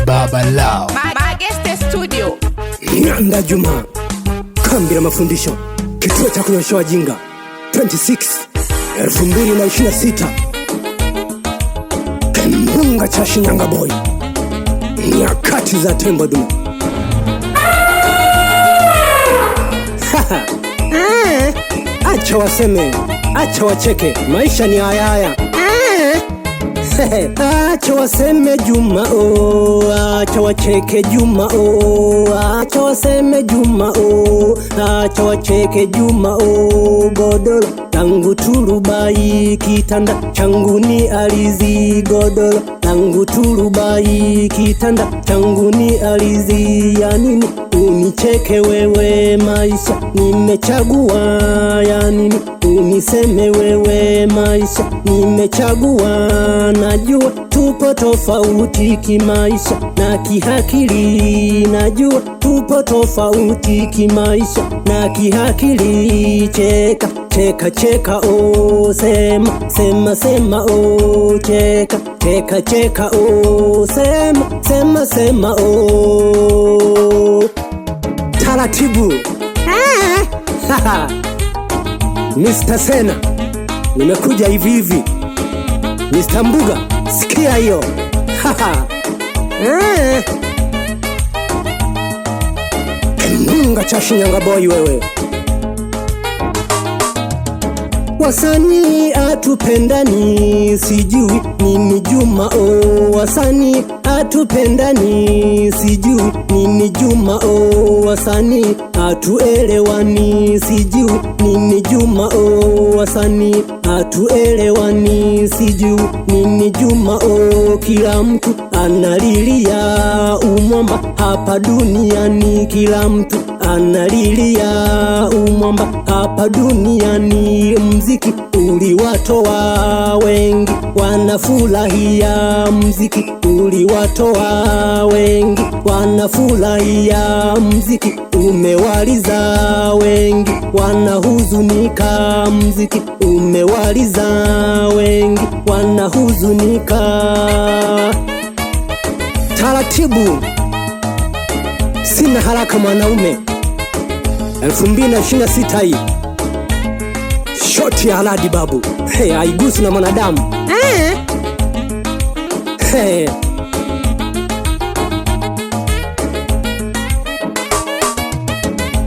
Baba Lao Mageste Studio. Nyanda Juma, kambi la mafundisho, kituo cha kunyosha wajinga 2026 Kimbunga cha Shinyanga Boy, nyakati za tembo dume. Acha waseme, acha wacheke, maisha ni haya haya. Acha waseme Juma oh, acha wacheke Juma oh, acha waseme Juma oh, acha wacheke Juma oh. Godoro langu turubai, kitanda changu ni alizi. Godoro langu turubai, kitanda changu ni alizi. Ya nini unicheke wewe, maisha nimechagua. Ya nini uniseme wewe, maisha nimechagua. Najua tupo tofauti kimaisha na kihakili, najua tupo tofauti kimaisha na kihakili. Cheka cheka cheka oh, sema sema sema oh, cheka cheka cheka oh, sema sema sema oh. Taratibu Mr. Sena, nimekuja hivi hivi. Mr. Mbuga, sikia hiyo. Kimbunga cha Shinyanga Boy wewe. Wasanii atupendani, sijui nini Juma oh. Wasanii atupendani, sijui nini Juma oh. Wasanii atuelewani, sijui nini Juma oh. Wasanii atuelewani, sijui nini Juma oh. Kila mtu analilia umwamba hapa duniani, kila mtu analilia umwamba hapa duniani. Mziki uliwatoa wengi, wanafurahia. Mziki uliwatoa wengi, wanafurahia. Mziki umewaliza wengi, wanahuzunika. Mziki umewaliza wengi, wanahuzunika. Taratibu, sina haraka mwanaume. 2026 hii shoti ya haladi babu. Haigusi na mwanadamu.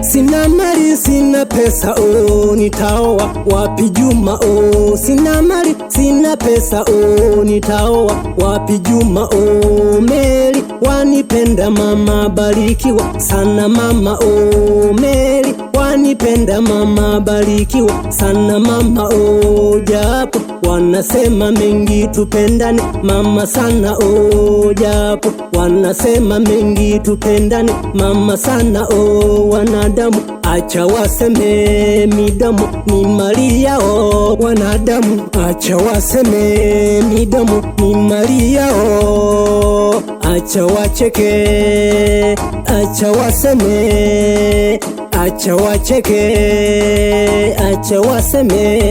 Sina mali, sina pesa oh, nitaoa wapi Juma oh. Sina mali, sina pesa oh, nitaoa wapi Juma oh. Meli wanipenda mama, barikiwa sana mama oh. Meli wanipenda mama, barikiwa sana mama oh. Japo wanasema mengi, tupendane mama sana oh. Japo wanasema mengi, tupendane mama sana oh. Wanadamu acha waseme, midomo ni mali yao. Wanadamu acha waseme, midomo ni mali yao. Acha wacheke, acha waseme, acha wacheke, acha waseme.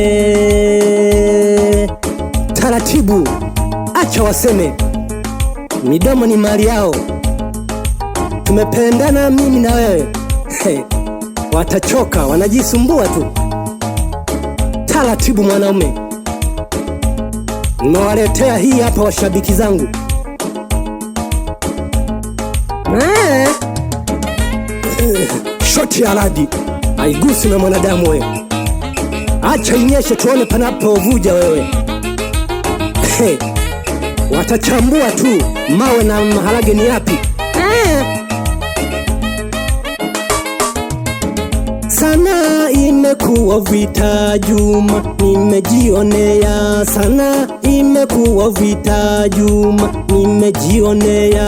Taratibu, acha waseme, midomo ni mali yao. Tumependana mimi na wewe. Watachoka, wanajisumbua tu. Taratibu mwanaume, nimewaletea hii hapa washabiki zangu. Shoti ya radi, haigusi na mwanadamu wewe. Acha inyeshe tuone panapovuja wewe. Watachambua tu mawe na maharage ni yapi. Sana imekuwa vita Juma, nimejionea. Sana imekuwa vita Juma, nimejionea.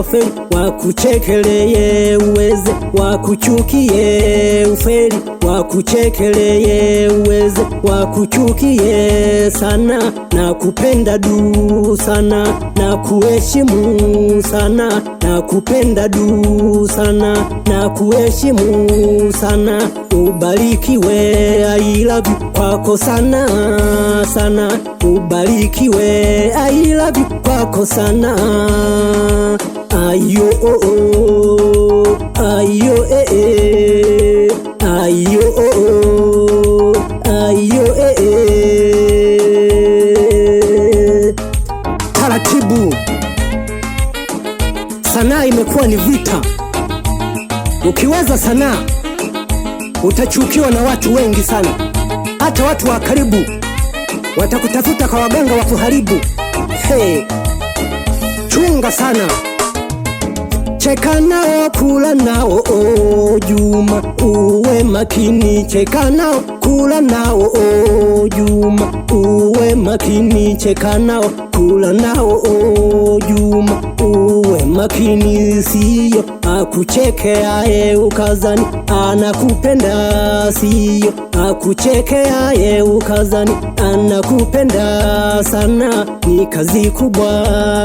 Ufeli wakuchekeleye uweze, wakuchukie. Ufeli wakuchekeleye uweze, wakuchukie. Sana na kupenda du sana, na kuheshimu sana, na kupenda du sana, na kuheshimu sana. Ubarikiwe, I love you kwako sana sana. Ubarikiwe, I love you kwako sana. ayo oh oh, ayo ayo oh oh, ayo Taratibu. Sanaa imekuwa ni vita. Ukiweza sanaa utachukiwa na watu wengi sana. Hata watu wa karibu watakutafuta kwa waganga wa kuharibu. Chunga sana. Cheka nao, kula nao, Juma uwe makini. Cheka nao, kula nao, Juma uwe makini. Cheka nao, kula nao, Juma uwe makini. Siyo akuchekeaye ukazani anakupenda. Siyo akuchekeaye ukazani anakupenda sana. Ni kazi kubwa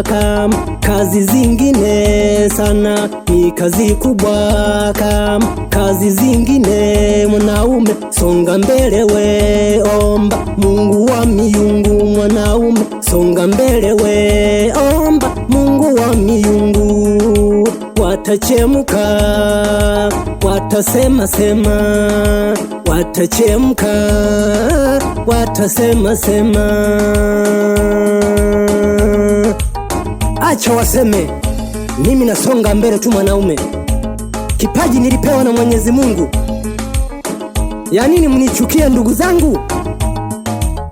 kama kazi zingine sana. Ni kazi kubwa kama kazi zingine. Mwanaume songa mbele we, omba Mungu wa miungu. Mwanaume songa mbele we, omba Mungu wa miungu. Watachemka, watasema sema, watachemka, watasema sema. Acha waseme, mimi nasonga mbele tu mwanaume. Kipaji nilipewa na Mwenyezi Mungu. Ya nini mnichukie ndugu zangu?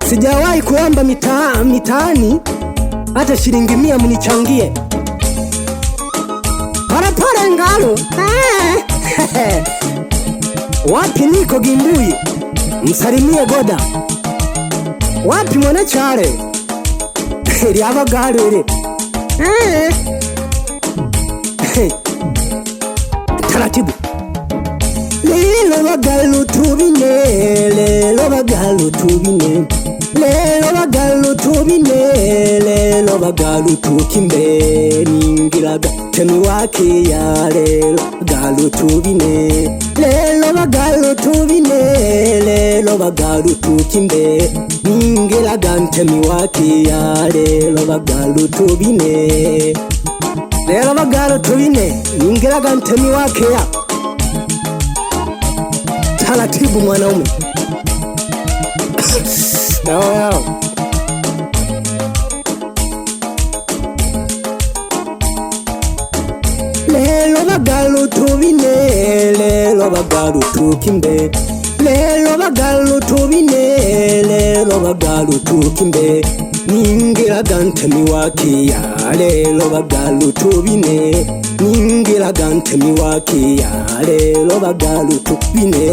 Sijawahi kuomba mitaani hata shilingi 100 mnichangie. Parapara ngalo. Wapi niko Gimbui? Msalimie Goda. Wapi mwana chale? Liaba galo. Taratibu. Lelo bagalu tubine, lelo bagalu tubine, lelo bagalu tubine, lelo bagalu tukimbe. Ningilaga temi wake ya lelo bagalu tubine, lelo bagalu tubine, lelo bagalu tukimbe. Ningilaga temi wake ya lelo bagalu tubine, lelo bagalu tubine. Ningilaga temi wake ya. Taratibu mwanaume. Lelo bagalu tubine, lelo bagalu tukimbe. Lelo bagalu tubine, lelo bagalu tukimbe. Ningilaga ntemi wakiya, lelo bagalu tubine. Ningilaga ntemi wakiya, lelo bagalu tubine.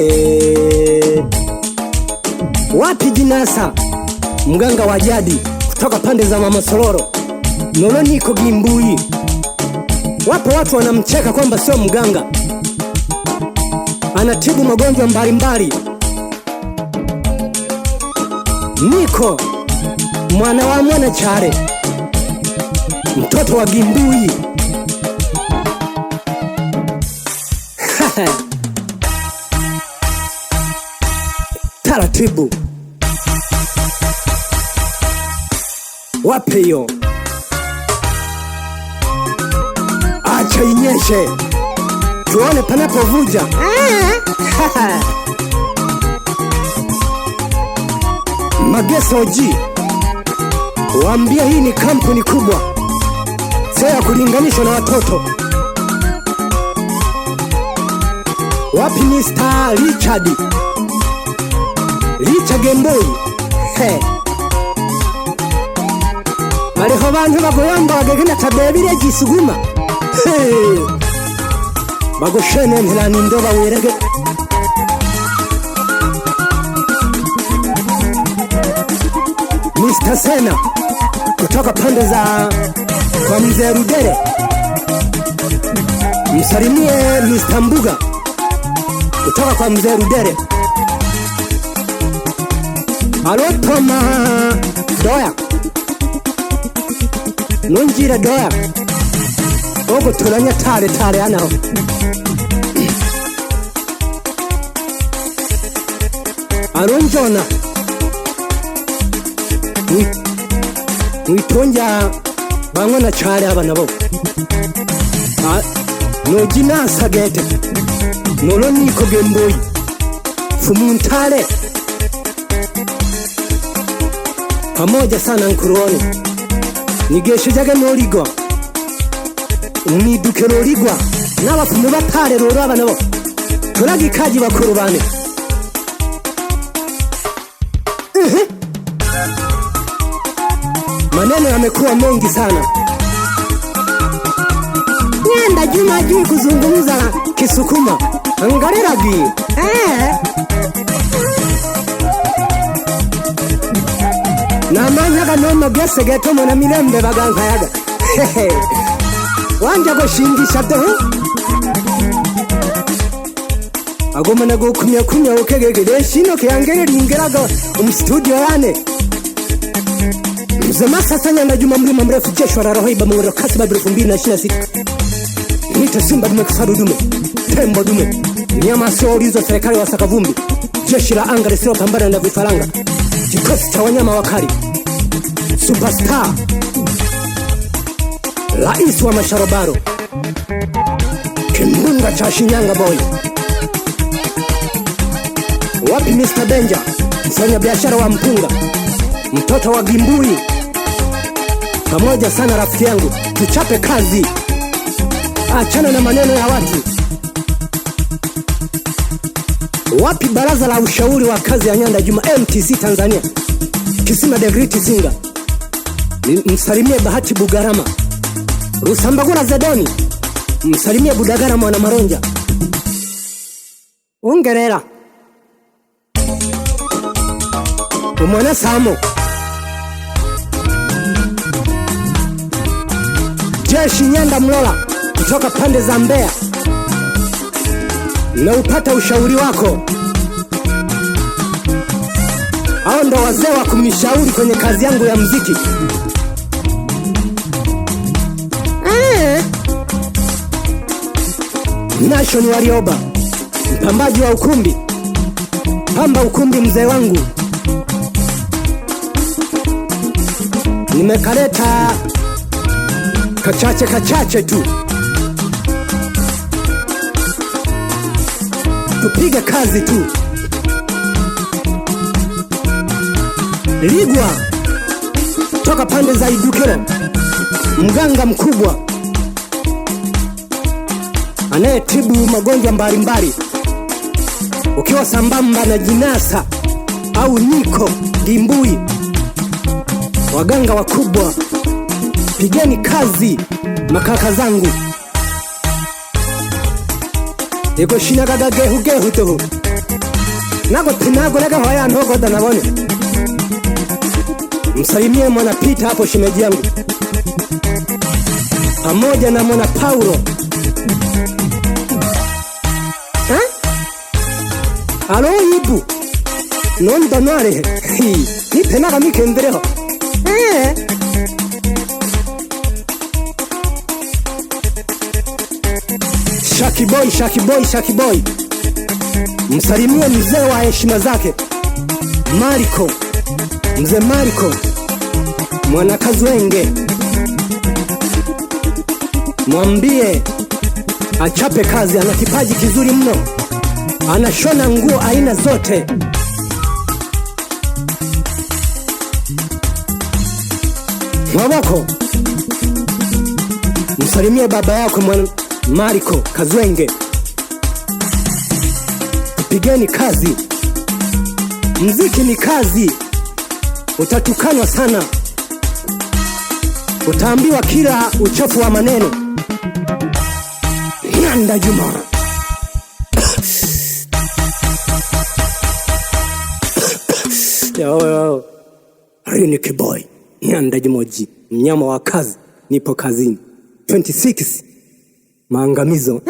Wapi Jinasa, mganga wa jadi kutoka pande za Mama Sororo? Nolo niko Gimbui. Wapo watu wanamcheka kwamba sio mganga, anatibu magonjwa mbalimbali. Niko mwana wa mwana chare, mtoto wa Gimbui. Taratibu. Wapi yo? Acha inyeshe, tuone panapovuja. Mageso G, waambia hii ni kampuni kubwa, sio ya kulinganishwa na watoto. Wapi Mr. Richard Gemboi? Bariho bantu bagoyamba bagenda tabebire gisuguma. Bagoshene ntilani ndoba werege. Mr. Sena kutoka pande za kwa Mzee Rudere. Msalimie Mr. Mbuga kutoka kwa Mzee Rudere. Alotoma doya nunjira doya ogo turanya tare anaho. Aronjona mwitonja bangona chale aba nabo no jinasa gete nolo niko gemboyi fumuntale pamoja sana nkuruone nigeshe jage noligwa uniduke noligwa n'abafumu batale roro aba nabo turagi kaji bakurubane maneno yamekuwa mengi sana. Nyanda Juma juu kuzungumza Kisukuma angareragi na manyaga noma byose getomo na milembe bagankayaga wanja gushingisha doho agoma na gukumya ukegegede shino kyangerera ingeraga studio yane Zema sasa Nyanda Juma mlima mrefu jeshi wa Rahoiba mwero kasi babu 2026 Nita Simba dume Kisaru dume Tembo dume Nyama sio ulizo serikali wa Sakavumbi jeshi la anga lisilo pambana na vifaranga kikosi cha wanyama wakali superstar rais wa masharobaro kimbunga cha Shinyanga boy wapi Mr. Danger mfanya biashara wa mpunga mtoto wa Gimbui pamoja sana rafiki yangu tuchape kazi achana na maneno ya watu wapi baraza la ushauri wa kazi ya Nyanda Juma MTC Tanzania Kisima the Great Singer msalimie Bahati Bugarama Rusambagura Zedoni msalimie Budagara mwana Maronja Ungerera umwana Samo Jeshi Nyanda Mlola kutoka pande za Mbeya na upata ushauri wako hao ndo wazee wa kumishauri kwenye kazi yangu ya muziki Nation Warioba mpambaji wa ukumbi pamba ukumbi mzee wangu nimekaleta kachache tu tupige kazi tu Ligwa toka pande za Idukero mganga mkubwa anayetibu magonjwa mbalimbali ukiwa sambamba na Jinasa au Niko Gimbui waganga wakubwa pigeni kazi makaka zangu Ego shinagaga gehu toho nago tinago lega hoya ndogo danabone msalimie mwana Pita hapo shemeji yangu pamoja na mwana Paulo alo ibu nondo nare nipe naga mikendereho Shaki boy msalimie mzee wa heshima zake Mariko mzee Mariko mwana Kazwenge mwambie achape kazi ana kipaji kizuri mno anashona nguo aina zote Mwabako msalimie baba yako mwana Mariko Kazwenge pigeni kazi muziki ni kazi utatukanwa sana utaambiwa kila uchafu wa maneno Nyanda Juma yo Rini Kiboy Nyanda Jumoji mnyama wa kazi nipo kazini 26 maangamizo